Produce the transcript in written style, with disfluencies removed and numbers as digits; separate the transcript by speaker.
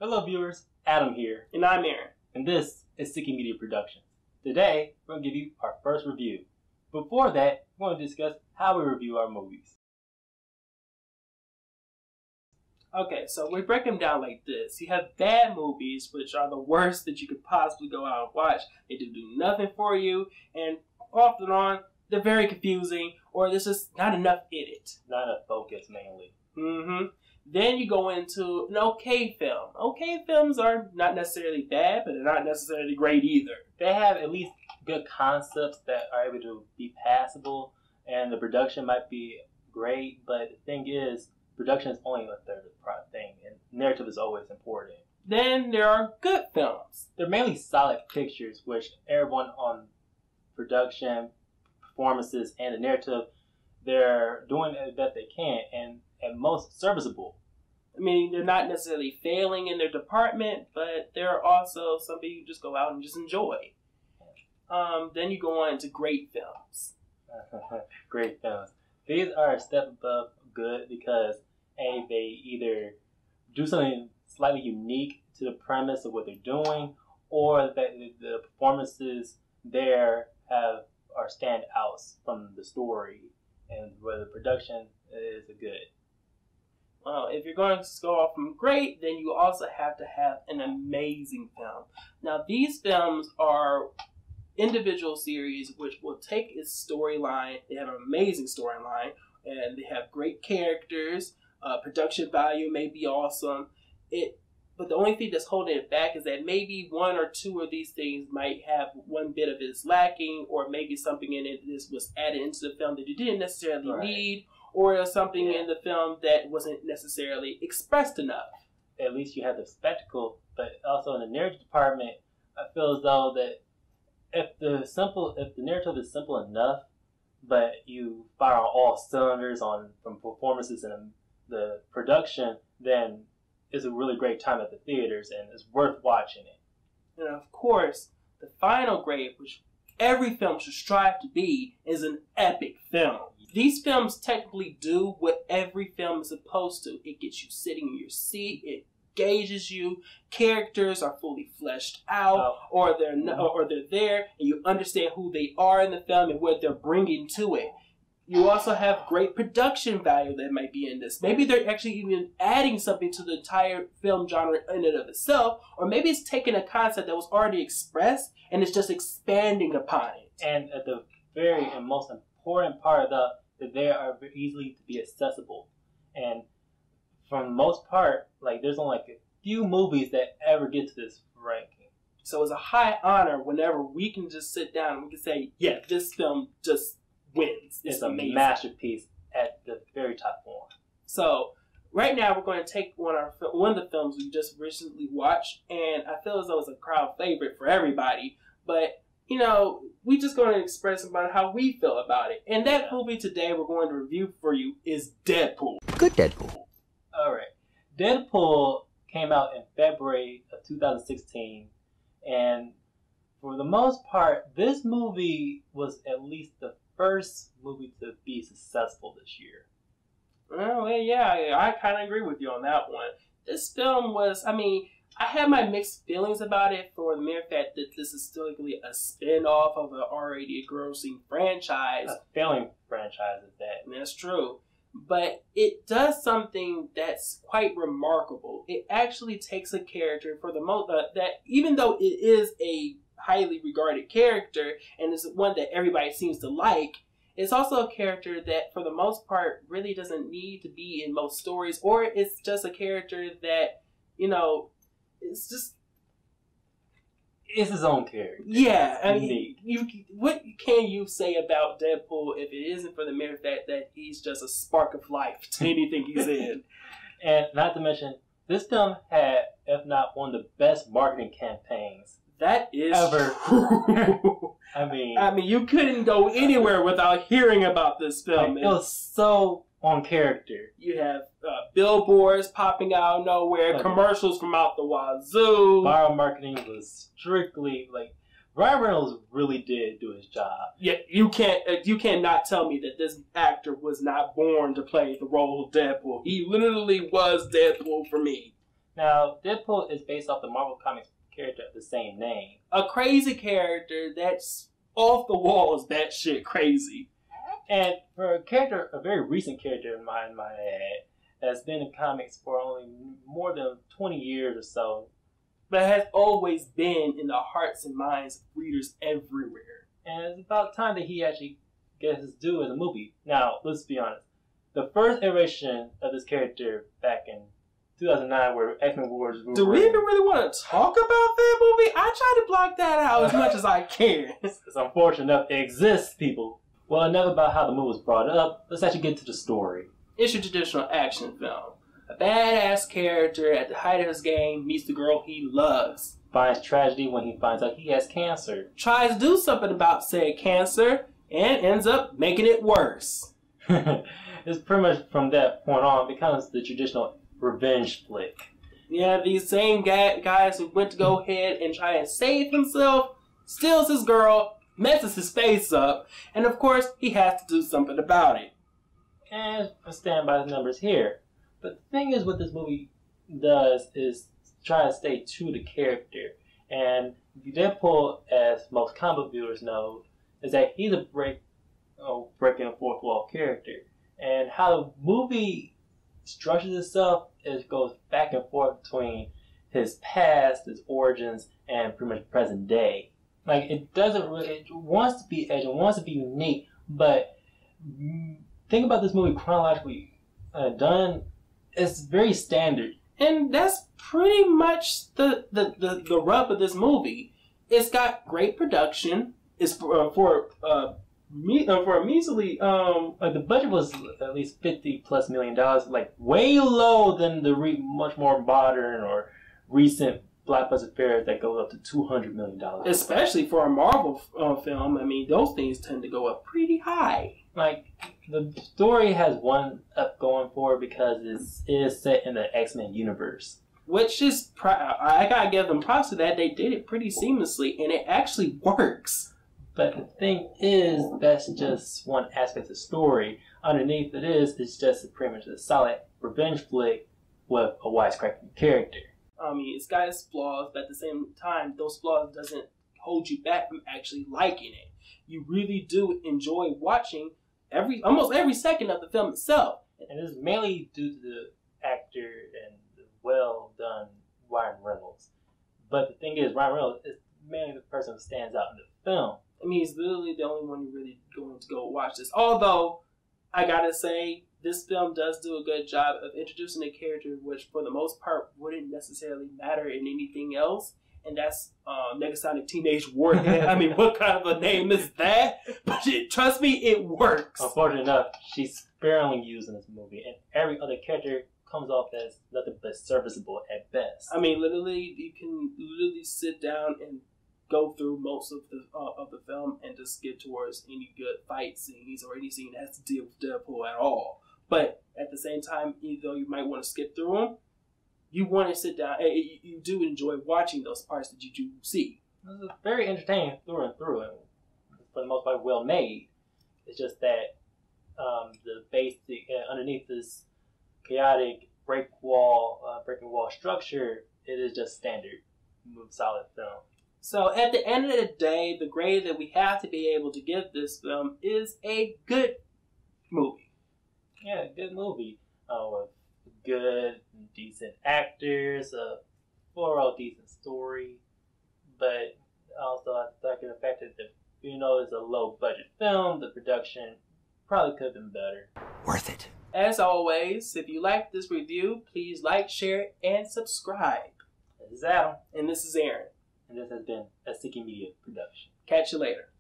Speaker 1: Hello viewers, Adam here.
Speaker 2: And I'm Aaron.
Speaker 1: And this is Sticky Media Productions. Today, we're going to give you our first review. Before that, we're going to discuss how we review our movies.
Speaker 2: Okay, so we break them down like this. You have bad movies, which are the worst that you could possibly go out and watch. They do nothing for you, and off and on, they're very confusing, or there's just not enough in it.
Speaker 1: Not enough focus, mainly.
Speaker 2: Then you go into an okay film. Okay films are not necessarily bad, but they're not necessarily great either.
Speaker 1: They have at least good concepts that are able to be passable, and the production might be great, but the thing is, production is only a third of the thing, and narrative is always important.
Speaker 2: Then there are good films.
Speaker 1: They're mainly solid pictures, which everyone on production, performances, and the narrative, they're doing the best they can, and at most serviceable.
Speaker 2: I mean, they're not necessarily failing in their department, but they're also something you just go out and just enjoy. Then you go on to great films.
Speaker 1: Great films. These are a step above good because A, they either do something slightly unique to the premise of what they're doing, or that the performances there are standouts from the story, and where the production is good.
Speaker 2: Well, if you're going to go off from great, then you also have to have an amazing film. Now, these films are individual series which will take its storyline. They have an amazing storyline, and they have great characters. Production value may be awesome. But the only thing that's holding it back is that maybe one or two of these things might have one bit of it is lacking, or maybe something in it was added into the film that you didn't necessarily need, or something in the film that wasn't necessarily expressed enough.
Speaker 1: At least you have the spectacle, but also in the narrative department, I feel as though that if the narrative is simple enough, but you fire on all cylinders from performances and the production, then it's a really great time at the theaters, and it's worth watching it.
Speaker 2: And of course, the final grade, which every film should strive to be, is an epic film. These films technically do what every film is supposed to. It gets you sitting in your seat. It engages you. Characters are fully fleshed out, or they're there, and you understand who they are in the film and what they're bringing to it. You also have great production value that might be in this. Maybe they're actually even adding something to the entire film genre in and of itself, or maybe it's taking a concept that was already expressed and it's just expanding upon it.
Speaker 1: And at the very and most important part of that they are easily to be accessible. And for the most part, there's only a few movies that ever get to this ranking.
Speaker 2: So it's a high honor whenever we can just sit down and we can say, yeah, this film just wins.
Speaker 1: It's amazing. Masterpiece at the very top form. So
Speaker 2: right now we're going to take one of the films we just recently watched, and I feel as though it's a crowd favorite for everybody, but we just going to express about how we feel about it. And that movie today we're going to review for you is Deadpool.
Speaker 3: Good Deadpool.
Speaker 1: Alright. Deadpool came out in February of 2016, and for the most part, this movie was at least the first movie to be successful this year.
Speaker 2: Well, yeah, I kind of agree with you on that one. This film was, I had my mixed feelings about it for the mere fact that this is still a spin-off of an already grossing franchise.
Speaker 1: A failing franchise at that.
Speaker 2: And that's true. But it does something that's quite remarkable. It actually takes a character for the most that even though it is a highly regarded character and it's one that everybody seems to like, it's also a character that for the most part really doesn't need to be in most stories, or it's just a character that,
Speaker 1: it's his own character.
Speaker 2: Yeah, what can you say about Deadpool if it isn't for the mere fact that he's just a spark of life to anything he's in?
Speaker 1: And not to mention, this film had, if not one of the best marketing campaigns
Speaker 2: that is
Speaker 1: ever.
Speaker 2: True. You couldn't go anywhere without hearing about this film.
Speaker 1: It was so on character.
Speaker 2: You have billboards popping out of nowhere, commercials from out the wazoo.
Speaker 1: Viral marketing was strictly Ryan Reynolds really did do his job.
Speaker 2: Yeah, you cannot tell me that this actor was not born to play the role of Deadpool. He literally was Deadpool for me.
Speaker 1: Now, Deadpool is based off the Marvel Comics character of the same name.
Speaker 2: A crazy character that's off the walls, that shit crazy.
Speaker 1: And for a character, a very recent character in my head, that's been in comics for only more than 20 years or so.
Speaker 2: But has always been in the hearts and minds of readers everywhere.
Speaker 1: And it's about time that he actually gets his due as a movie. Now, let's be honest. The first iteration of this character back in 2009 where X-Men Wars...
Speaker 2: Do we even really want to talk about that movie? I try to block that out as much as I can.
Speaker 1: It's unfortunate enough it exists, people. Well, enough about how the movie was brought up. Let's actually get to the story.
Speaker 2: It's your traditional action film. A badass character at the height of his game meets the girl he loves.
Speaker 1: Finds tragedy when he finds out he has cancer.
Speaker 2: Tries to do something about said cancer and ends up making it worse.
Speaker 1: It's pretty much from that point on becomes the traditional revenge flick.
Speaker 2: Yeah, these same guys who went to go ahead and try and save himself, steals his girl, messes his face up, and of course he has to do something about it.
Speaker 1: And I stand by the numbers here. But the thing is what this movie does is try to stay true to the character. And Deadpool, as most comic book viewers know, is that he's a breaking fourth wall character. And how the movie structures itself is goes back and forth between his past, his origins, and pretty much present day. Like it doesn't really, it wants to be edgy, it wants to be unique, but think about this movie chronologically done. It's very standard,
Speaker 2: and that's pretty much the rub of this movie. It's got great production. It's for a measly
Speaker 1: like the budget was at least $50+ million, like way low than the much more modern or recent blockbuster fares that go up to $200 million.
Speaker 2: Especially for a Marvel film, I mean those things tend to go up pretty high.
Speaker 1: Like the story has one up going for it because it is set in the X-Men universe.
Speaker 2: Which is, I gotta give them props to that. They did it pretty seamlessly, and it actually works.
Speaker 1: But the thing is, that's just one aspect of the story. Underneath it's just pretty much a solid revenge flick with a wisecracking character.
Speaker 2: I mean, it's got its flaws, but at the same time, those flaws doesn't hold you back from actually liking it. You really do enjoy watching almost every second of the film itself.
Speaker 1: And it's mainly due to the actor and the well-done Ryan Reynolds. But the thing is, Ryan Reynolds is mainly the person who stands out in the film.
Speaker 2: I mean, he's literally the only one who really going to go watch this. Although, I gotta say, this film does do a good job of introducing a character which, for the most part, wouldn't necessarily matter in anything else. And that's Negasonic Teenage Warhead. I mean, what kind of a name is that? But trust me, it works.
Speaker 1: Unfortunately enough, she's sparingly used in this movie. And every other character comes off as nothing but serviceable at best.
Speaker 2: I mean, literally, you can literally sit down and go through most of the film and just skip towards any good fight scenes or any scene that has to deal with Deadpool at all. But at the same time, even though you might want to skip through them, you want to sit down. You do enjoy watching those parts that you do see.
Speaker 1: This is very entertaining through and through, and for the most part, well made. It's just that the basic underneath this chaotic breaking wall structure, it is just standard, solid film.
Speaker 2: So at the end of the day, the grade that we have to be able to give this film is a good movie.
Speaker 1: Yeah, good movie with good, decent actors, overall decent story, but also I think the fact that it's a low budget film, the production probably could have been better.
Speaker 3: Worth it.
Speaker 2: As always, if you like this review, please like, share, and subscribe.
Speaker 1: This is Adam.
Speaker 2: And this is Aaron.
Speaker 1: And this has been a Sticky Media production.
Speaker 2: Catch you later.